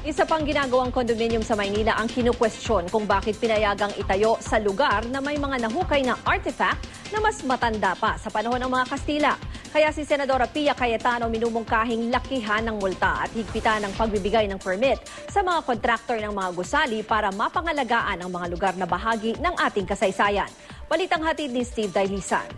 Isa pang ginagawang condominium sa Maynila ang kinukwestiyon kung bakit pinayagang itayo sa lugar na may mga nahukay na artifact na mas matanda pa sa panahon ng mga Kastila. Kaya si Senadora Pia Cayetano minumungkahing lakihan ng multa at higpitan ng pagbibigay ng permit sa mga kontraktor ng mga gusali para mapangalagaan ang mga lugar na bahagi ng ating kasaysayan. Balitang hatid ni Steve Dailisan.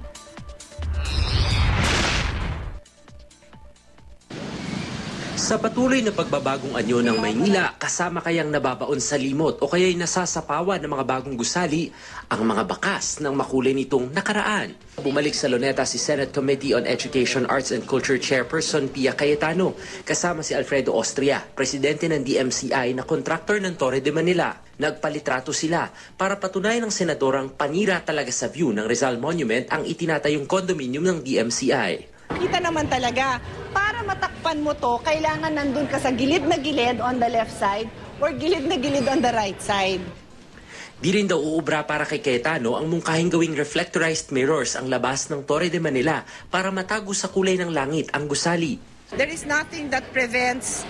Sa patuloy na pagbabagong anyo ng Maynila, kasama kayang nababaon sa limot o kaya'y nasasapawan ng mga bagong gusali ang mga bakas ng makulay nitong nakaraan. Bumalik sa Luneta si Senate Committee on Education, Arts and Culture Chairperson Pia Cayetano kasama si Alfredo Austria, presidente ng DMCI na kontraktor ng Torre de Manila. Nagpalitrato sila para patunayan ng senadorang panira talaga sa view ng Rizal Monument ang itinatayong condominium ng DMCI. Kita naman talaga, para matakpan mo to, kailangan nandun ka sa gilid na gilid on the left side or gilid na gilid on the right side. Di rin daw uubra para kay Cayetano ang mungkahing gawing reflectorized mirrors ang labas ng Torre de Manila para matago sa kulay ng langit ang gusali. There is nothing that prevents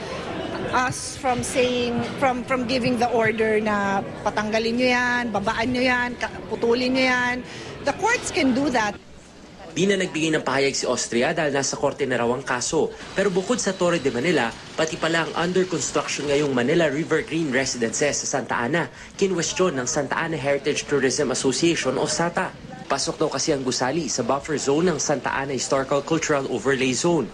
us from saying, from giving the order na patanggalin nyo yan, babaan nyo yan, putulin nyo yan. The courts can do that. Di na nagbigay ng pahayag si Austria dahil nasa korte na raw ang kaso. Pero bukod sa Torre de Manila, pati pala ang under construction ngayong Manila River Green Residences sa Santa Ana, kinwestiyon ng Santa Ana Heritage Tourism Association o SATA. Pasok daw kasi ang gusali sa buffer zone ng Santa Ana Historical Cultural Overlay Zone.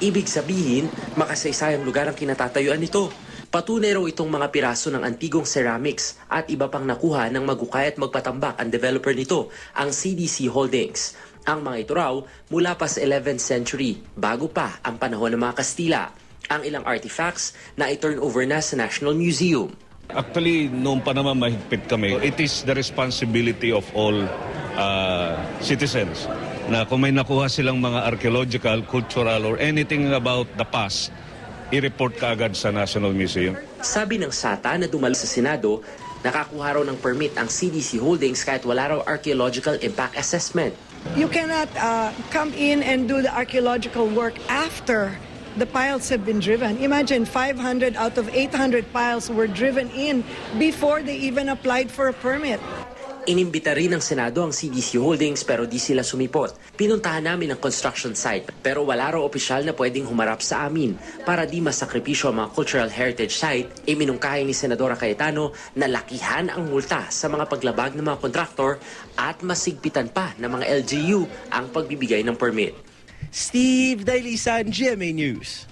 Ibig sabihin, makasaysayang lugar ang kinatatayuan nito. Patunay raw itong mga piraso ng antigong ceramics at iba pang nakuha ng magukay at magpatambak ang developer nito, ang CDC Holdings. Ang mga ito raw mula pa sa 11th century, bago pa ang panahon ng mga Kastila. Ang ilang artifacts na i-turn over na sa National Museum. Actually, noon pa naman mahigpit kami. It is the responsibility of all citizens na kung may nakuha silang mga archaeological, cultural, or anything about the past, i-report kaagad sa National Museum. Sabi ng SATA na dumalo sa Senado, nakakuha raw ng permit ang CDC Holdings kahit wala raw archaeological impact assessment. You cannot come in and do the archaeological work after the piles have been driven. Imagine 500 out of 800 piles were driven in before they even applied for a permit. Inimbita rin ng Senado ang CDC Holdings pero di sila sumipot. Pinuntahan namin ang construction site pero wala raw opisyal na pwedeng humarap sa amin. Para di masakripisyo ang mga cultural heritage site, iminungkahi ni Senadora Cayetano na lakihan ang multa sa mga paglabag ng mga kontraktor at masigpitan pa ng mga LGU ang pagbibigay ng permit. Steve Dailisan, GMA News.